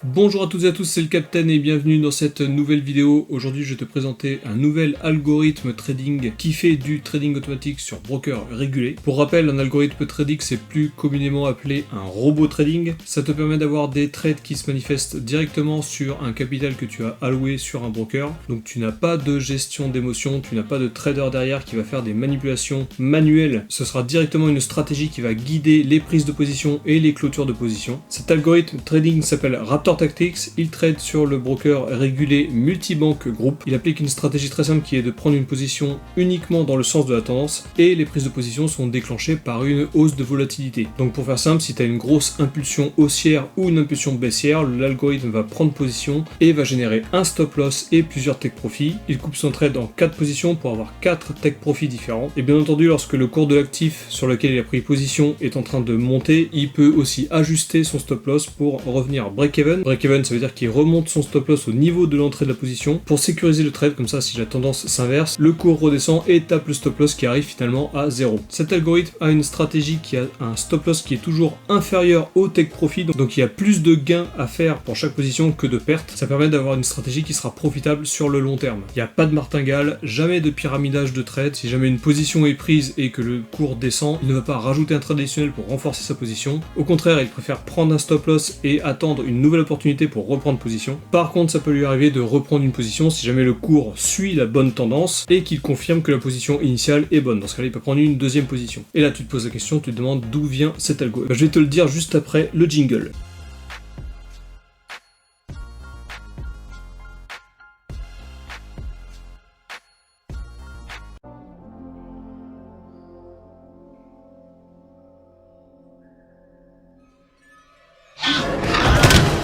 Bonjour à toutes et à tous, c'est le Captain et bienvenue dans cette nouvelle vidéo. Aujourd'hui je vais te présenter un nouvel algorithme trading qui fait du trading automatique sur broker régulé. Pour rappel, un algorithme trading c'est plus communément appelé un robot trading. Ça te permet d'avoir des trades qui se manifestent directement sur un capital que tu as alloué sur un broker. Donc tu n'as pas de gestion d'émotion, tu n'as pas de trader derrière qui va faire des manipulations manuelles. Ce sera directement une stratégie qui va guider les prises de position et les clôtures de position. Cet algorithme trading s'appelle Raptor Tactics, il trade sur le broker régulé Multibank Group. Il applique une stratégie très simple qui est de prendre une position uniquement dans le sens de la tendance et les prises de position sont déclenchées par une hausse de volatilité. Donc pour faire simple, si tu as une grosse impulsion haussière ou une impulsion baissière, l'algorithme va prendre position et va générer un stop loss et plusieurs take profits. Il coupe son trade en 4 positions pour avoir 4 take profits différents. Et bien entendu, lorsque le cours de l'actif sur lequel il a pris position est en train de monter, il peut aussi ajuster son stop loss pour revenir break-even. Break-even, ça veut dire qu'il remonte son stop loss au niveau de l'entrée de la position pour sécuriser le trade, comme ça si la tendance s'inverse, le cours redescend et tape le stop loss qui arrive finalement à 0. Cet algorithme a une stratégie qui a un stop loss qui est toujours inférieur au take profit, donc il y a plus de gains à faire pour chaque position que de pertes. Ça permet d'avoir une stratégie qui sera profitable sur le long terme. Il n'y a pas de martingale, jamais de pyramidage de trade. Si jamais une position est prise et que le cours descend, il ne va pas rajouter un trade additionnel pour renforcer sa position. Au contraire, il préfère prendre un stop loss et attendre une nouvelle opportunité pour reprendre position. Par contre, ça peut lui arriver de reprendre une position si jamais le cours suit la bonne tendance et qu'il confirme que la position initiale est bonne. Dans ce cas-là, il peut prendre une deuxième position. Et là, tu te poses la question, tu te demandes d'où vient cet algo. Je vais te le dire juste après le jingle.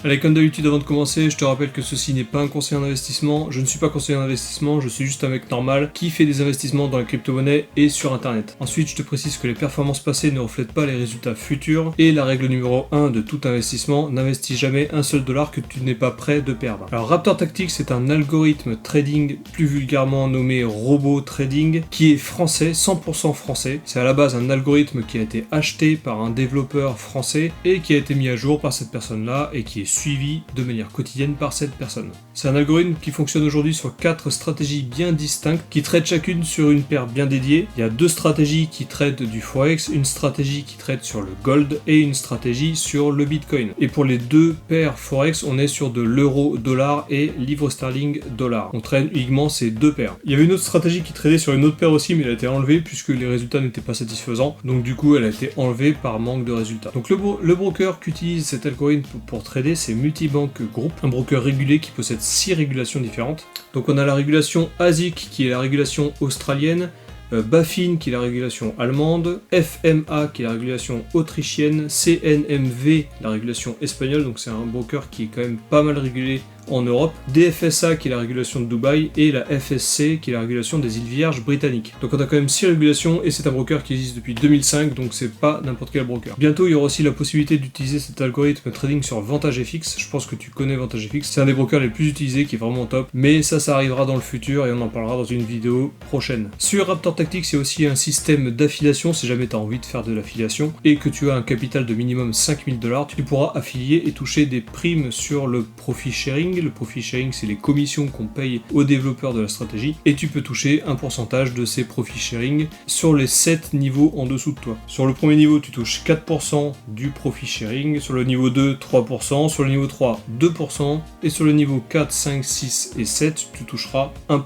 Allez, comme d'habitude, avant de commencer, je te rappelle que ceci n'est pas un conseil en investissement. Je ne suis pas conseiller en investissement, je suis juste un mec normal qui fait des investissements dans la crypto-monnaie et sur internet. Ensuite, je te précise que les performances passées ne reflètent pas les résultats futurs. Et la règle numéro 1 de tout investissement, n'investis jamais un seul dollar que tu n'es pas prêt de perdre. Alors, Raptor Tactics est un algorithme trading, plus vulgairement nommé robot trading, qui est français, 100% français. C'est à la base un algorithme qui a été acheté par un développeur français et qui a été mis à jour par cette personne-là et qui est suivi de manière quotidienne par cette personne. C'est un algorithme qui fonctionne aujourd'hui sur 4 stratégies bien distinctes qui traitent chacune sur une paire bien dédiée. Il y a 2 stratégies qui traitent du Forex, une stratégie qui traite sur le Gold et une stratégie sur le Bitcoin. Et pour les 2 paires Forex, on est sur de l'euro-dollar et livre sterling-dollar. On traite uniquement ces 2 paires. Il y avait une autre stratégie qui tradait sur une autre paire aussi, mais elle a été enlevée puisque les résultats n'étaient pas satisfaisants. Donc du coup, elle a été enlevée par manque de résultats. Donc le broker qui utilise cet algorithme pour trader, c'est Multibank Group, un broker régulé qui possède 6 régulations différentes. Donc on a la régulation ASIC qui est la régulation australienne, BaFin qui est la régulation allemande, FMA qui est la régulation autrichienne, CNMV la régulation espagnole, donc c'est un broker qui est quand même pas mal régulé en Europe, DFSA qui est la régulation de Dubaï et la FSC qui est la régulation des îles Vierges britanniques. Donc on a quand même 6 régulations et c'est un broker qui existe depuis 2005, donc c'est pas n'importe quel broker. Bientôt il y aura aussi la possibilité d'utiliser cet algorithme trading sur Vantage FX. Je pense que tu connais Vantage FX, c'est un des brokers les plus utilisés qui est vraiment top, mais ça arrivera dans le futur et on en parlera dans une vidéo prochaine. Sur Raptor Tactics, il y a aussi un système d'affiliation si jamais tu as envie de faire de l'affiliation et que tu as un capital de minimum 5000 $, tu pourras affilier et toucher des primes sur le profit sharing. Le profit sharing, c'est les commissions qu'on paye aux développeurs de la stratégie et tu peux toucher un pourcentage de ces profit sharing sur les 7 niveaux en dessous de toi. Sur le premier niveau, tu touches 4% du profit sharing, sur le niveau 2, 3%, sur le niveau 3, 2% et sur le niveau 4, 5, 6 et 7, tu toucheras 1%.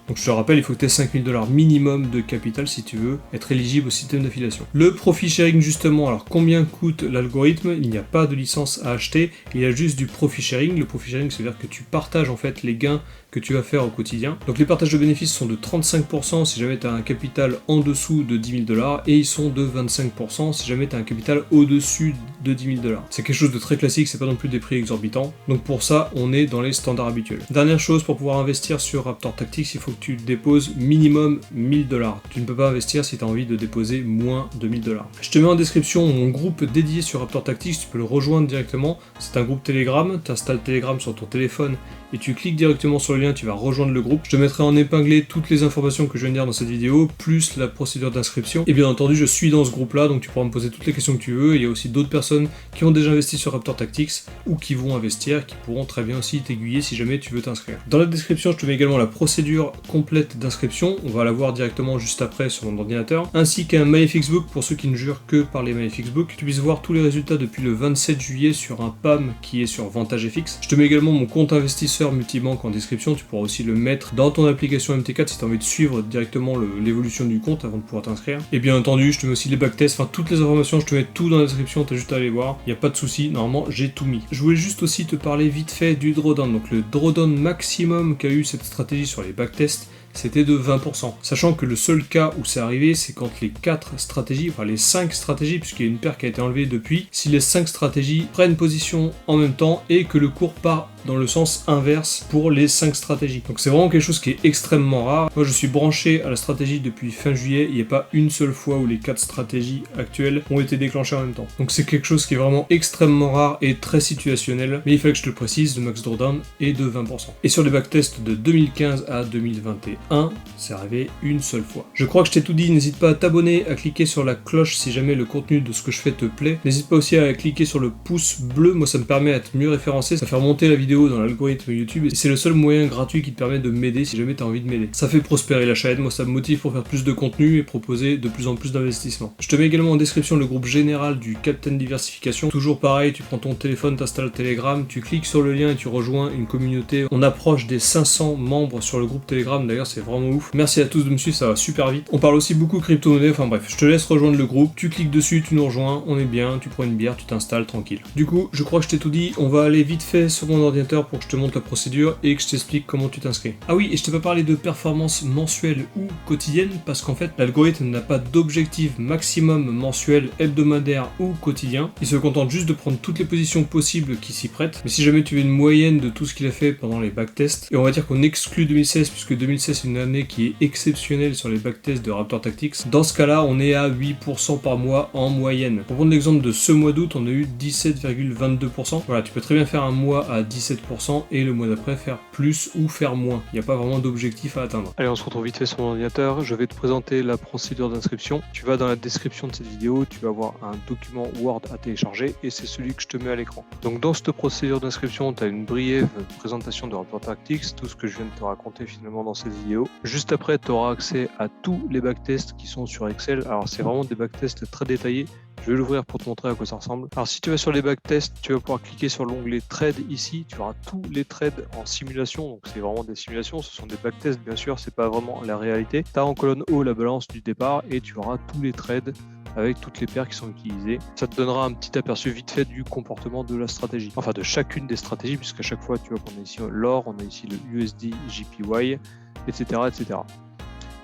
Donc je te rappelle, il faut que tu aies 5000 $ minimum de capital si tu veux être éligible au système d'affiliation. Le profit sharing justement, alors combien coûte l'algorithme? Il n'y a pas de licence à acheter, il y a juste du profit sharing. Le profit sharing, c'est-à-dire que tu partages en fait les gains que tu vas faire au quotidien. Donc les partages de bénéfices sont de 35% si jamais tu as un capital en dessous de 10 000 $ et ils sont de 25% si jamais tu as un capital au-dessus de 10 000 $. C'est quelque chose de très classique, c'est pas non plus des prix exorbitants. Donc pour ça, on est dans les standards habituels. Dernière chose, pour pouvoir investir sur Raptor Tactics, il faut que tu déposes minimum 1000 $. Tu ne peux pas investir si tu as envie de déposer moins de 1000 $. Je te mets en description mon groupe dédié sur Raptor Tactics, tu peux le rejoindre directement. C'est un groupe Telegram, tu installes Telegram sur ton téléphone et tu cliques directement sur le lien lien, tu vas rejoindre le groupe. Je te mettrai en épinglé toutes les informations que je viens de dire dans cette vidéo, plus la procédure d'inscription. Et bien entendu, je suis dans ce groupe-là, donc tu pourras me poser toutes les questions que tu veux. Il y a aussi d'autres personnes qui ont déjà investi sur Raptor Tactics ou qui vont investir, qui pourront très bien aussi t'aiguiller si jamais tu veux t'inscrire. Dans la description, je te mets également la procédure complète d'inscription. On va la voir directement juste après sur mon ordinateur, ainsi qu'un MyFXBook pour ceux qui ne jurent que par les MyFXBook. Tu puisses voir tous les résultats depuis le 27 juillet sur un PAM qui est sur VantageFX. Je te mets également mon compte investisseur multibanque en description. Tu pourras aussi le mettre dans ton application MT4 si tu as envie de suivre directement l'évolution du compte avant de pouvoir t'inscrire. Et bien entendu, je te mets aussi les backtests, enfin toutes les informations, je te mets tout dans la description, tu as juste à aller voir. Il n'y a pas de souci, normalement j'ai tout mis. Je voulais juste aussi te parler vite fait du drawdown. Donc le drawdown maximum qu'a eu cette stratégie sur les backtests, c'était de 20%. Sachant que le seul cas où c'est arrivé, c'est quand les 4 stratégies, enfin les 5 stratégies, puisqu'il y a une paire qui a été enlevée depuis, si les 5 stratégies prennent position en même temps et que le cours part dans le sens inverse pour les 5 stratégies. Donc c'est vraiment quelque chose qui est extrêmement rare. Moi je suis branché à la stratégie depuis fin juillet, il n'y a pas une seule fois où les 4 stratégies actuelles ont été déclenchées en même temps. Donc c'est quelque chose qui est vraiment extrêmement rare et très situationnel, mais il fallait que je te le précise, le max drawdown est de 20%. Et sur les backtests de 2015 à 2021, c'est arrivé une seule fois. Je crois que je t'ai tout dit, n'hésite pas à t'abonner, à cliquer sur la cloche si jamais le contenu de ce que je fais te plaît. N'hésite pas aussi à cliquer sur le pouce bleu, moi ça me permet d'être mieux référencé, ça fait remonter la vidéo dans l'algorithme YouTube et c'est le seul moyen gratuit qui te permet de m'aider si jamais tu as envie de m'aider. Ça fait prospérer la chaîne, moi ça me motive pour faire plus de contenu et proposer de plus en plus d'investissements. Je te mets également en description le groupe général du Captain Diversification. Toujours pareil, tu prends ton téléphone, t'installes Telegram, tu cliques sur le lien et tu rejoins une communauté. On approche des 500 membres sur le groupe Telegram, d'ailleurs c'est vraiment ouf. Merci à tous de me suivre, ça va super vite. On parle aussi beaucoup crypto-monnaie, enfin bref, je te laisse rejoindre le groupe, tu cliques dessus, tu nous rejoins, on est bien, tu prends une bière, tu t'installes tranquille. Du coup, je crois que je t'ai tout dit, on va aller vite fait sur mon ordinateur pour que je te montre la procédure et que je t'explique comment tu t'inscris. Ah oui, et je t'ai pas parlé de performance mensuelle ou quotidienne parce qu'en fait, l'algorithme n'a pas d'objectif maximum mensuel, hebdomadaire ou quotidien. Il se contente juste de prendre toutes les positions possibles qui s'y prêtent. Mais si jamais tu veux une moyenne de tout ce qu'il a fait pendant les backtests, et on va dire qu'on exclut 2016 puisque 2016 c'est une année qui est exceptionnelle sur les backtests de Raptor Tactics, dans ce cas-là, on est à 8% par mois en moyenne. Pour prendre l'exemple de ce mois d'août, on a eu 17,22%. Voilà, tu peux très bien faire un mois à 17% et le mois d'après faire plus ou faire moins. Il n'y a pas vraiment d'objectif à atteindre. Allez, on se retrouve vite fait sur mon ordinateur. Je vais te présenter la procédure d'inscription. Tu vas dans la description de cette vidéo, tu vas avoir un document Word à télécharger et c'est celui que je te mets à l'écran. Donc dans cette procédure d'inscription, tu as une brève présentation de Raptor Tactics, tout ce que je viens de te raconter finalement dans cette vidéo. Juste après, tu auras accès à tous les backtests qui sont sur Excel. Alors c'est vraiment des backtests très détaillés. Je vais l'ouvrir pour te montrer à quoi ça ressemble. Alors si tu vas sur les backtests, tu vas pouvoir cliquer sur l'onglet Trade ici. Tu auras tous les trades en simulation. Donc c'est vraiment des simulations. Ce sont des backtests bien sûr. C'est pas vraiment la réalité. Tu as en colonne haut la balance du départ et tu auras tous les trades avec toutes les paires qui sont utilisées. Ça te donnera un petit aperçu vite fait du comportement de la stratégie. Enfin de chacune des stratégies puisqu'à chaque fois tu vois qu'on a ici l'or, on a ici le USD, JPY, etc. etc.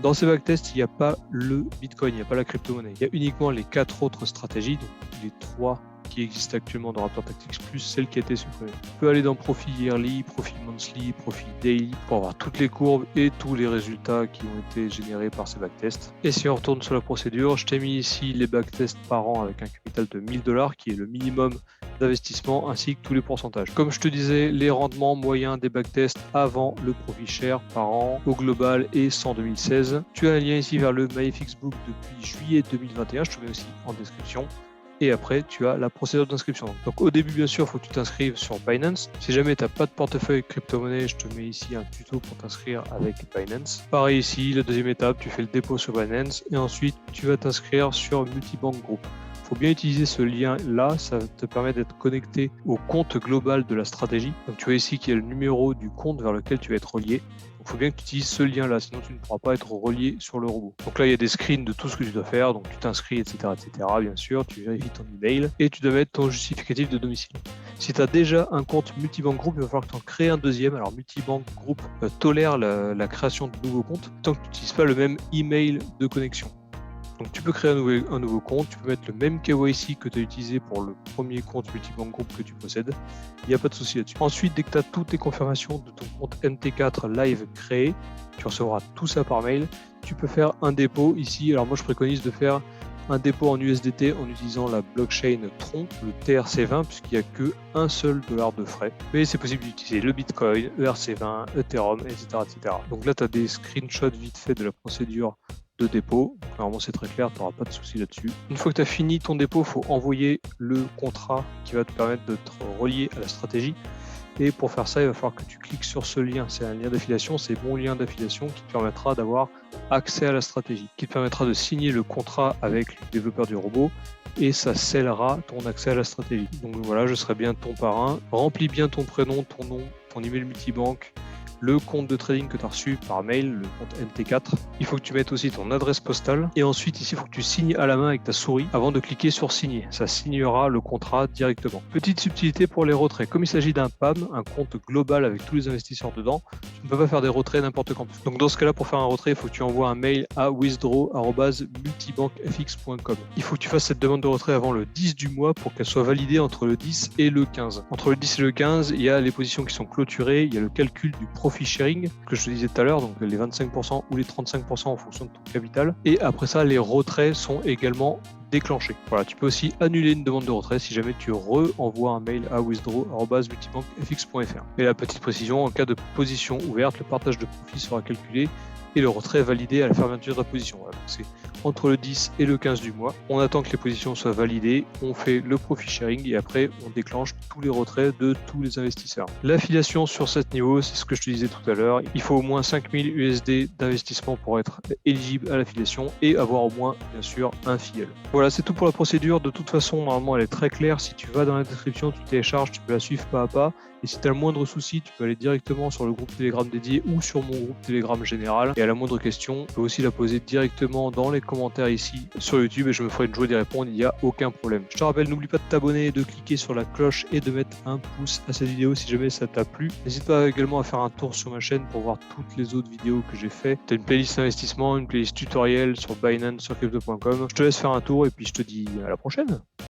Dans ces backtests, il n'y a pas le Bitcoin, il n'y a pas la crypto-monnaie. Il y a uniquement les 4 autres stratégies, donc les 3 qui existent actuellement dans Raptor Tactics, plus celle qui a été supprimée. Tu peux aller dans Profit Yearly, Profit Monthly, Profit Daily pour avoir toutes les courbes et tous les résultats qui ont été générés par ces backtests. Et si on retourne sur la procédure, je t'ai mis ici les backtests par an avec un capital de 1000 $, qui est le minimum d'investissement, ainsi que tous les pourcentages. Comme je te disais, les rendements moyens des backtests avant le profit share par an au global est 100 2016. Tu as un lien ici vers le MyFXBook depuis juillet 2021, je te mets aussi en description. Et après, tu as la procédure d'inscription. Donc au début, bien sûr, il faut que tu t'inscrives sur Binance. Si jamais tu n'as pas de portefeuille crypto-monnaie, je te mets ici un tuto pour t'inscrire avec Binance. Pareil ici, la deuxième étape, tu fais le dépôt sur Binance et ensuite tu vas t'inscrire sur Multibank Group. Il faut bien utiliser ce lien-là, ça te permet d'être connecté au compte global de la stratégie. Donc tu vois ici qu'il y a le numéro du compte vers lequel tu vas être relié. Il faut bien que tu utilises ce lien-là, sinon tu ne pourras pas être relié sur le robot. Donc là, il y a des screens de tout ce que tu dois faire. Donc tu t'inscris, etc., etc. Bien sûr, tu vérifies ton email et tu dois mettre ton justificatif de domicile. Si tu as déjà un compte Multibank Group, il va falloir que tu en crées un deuxième. Alors Multibank Group tolère la création de nouveaux comptes tant que tu n'utilises pas le même email de connexion. Donc tu peux créer un nouveau compte, tu peux mettre le même KYC que tu as utilisé pour le premier compte Multibank Group que tu possèdes. Il n'y a pas de souci là-dessus. Ensuite, dès que tu as toutes tes confirmations de ton compte MT4 Live créé, tu recevras tout ça par mail. Tu peux faire un dépôt ici. Alors moi, je préconise de faire un dépôt en USDT en utilisant la blockchain Tron, le TRC20, puisqu'il n'y a qu'un seul dollar de frais. Mais c'est possible d'utiliser le Bitcoin, ERC20, Ethereum, etc. etc. Donc là, tu as des screenshots vite fait de la procédure de dépôt. Donc, normalement, c'est très clair, tu n'auras pas de souci là-dessus. Une fois que tu as fini ton dépôt, il faut envoyer le contrat qui va te permettre de te relier à la stratégie. Et pour faire ça, il va falloir que tu cliques sur ce lien. C'est un lien d'affiliation, c'est mon lien d'affiliation qui te permettra d'avoir accès à la stratégie, qui te permettra de signer le contrat avec le développeur du robot et ça scellera ton accès à la stratégie. Donc voilà, je serai bien ton parrain. Remplis bien ton prénom, ton nom, ton email multibanque, le compte de trading que tu as reçu par mail, le compte MT4. Il faut que tu mettes aussi ton adresse postale. Et ensuite, ici, il faut que tu signes à la main avec ta souris avant de cliquer sur signer. Ça signera le contrat directement. Petite subtilité pour les retraits. Comme il s'agit d'un PAM, un compte global avec tous les investisseurs dedans, tu ne peux pas faire des retraits n'importe quand. Donc dans ce cas-là, pour faire un retrait, il faut que tu envoies un mail à withdraw@multibankfx.com. Il faut que tu fasses cette demande de retrait avant le 10 du mois pour qu'elle soit validée entre le 10 et le 15. Entre le 10 et le 15, il y a les positions qui sont clôturées, il y a le calcul du profit sharing que je te disais tout à l'heure, donc les 25% ou les 35% en fonction de ton capital. Et après ça, les retraits sont également déclenchés. Voilà, tu peux aussi annuler une demande de retrait si jamais tu re-envoies un mail à withdraw@multibankfx.fr. Et la petite précision, en cas de position ouverte, le partage de profit sera calculé et le retrait validé à la fermeture de la position. Voilà, donc c'est entre le 10 et le 15 du mois. On attend que les positions soient validées, on fait le profit sharing et après on déclenche tous les retraits de tous les investisseurs. L'affiliation sur 7 niveaux, c'est ce que je te disais tout à l'heure. Il faut au moins 5000 USD d'investissement pour être éligible à l'affiliation et avoir au moins, bien sûr, un filleul. Voilà, c'est tout pour la procédure. De toute façon, normalement, elle est très claire. Si tu vas dans la description, tu télécharges, tu peux la suivre pas à pas. Et si tu as le moindre souci, tu peux aller directement sur le groupe Telegram dédié ou sur mon groupe Telegram général. Et à la moindre question, tu peux aussi la poser directement dans les commentaires ici sur YouTube et je me ferai une joie d'y répondre, il n'y a aucun problème. Je te rappelle, n'oublie pas de t'abonner, de cliquer sur la cloche et de mettre un pouce à cette vidéo si jamais ça t'a plu. N'hésite pas également à faire un tour sur ma chaîne pour voir toutes les autres vidéos que j'ai fait. Tu as une playlist investissement, une playlist tutoriel sur Binance, sur crypto.com. Je te laisse faire un tour et puis je te dis à la prochaine.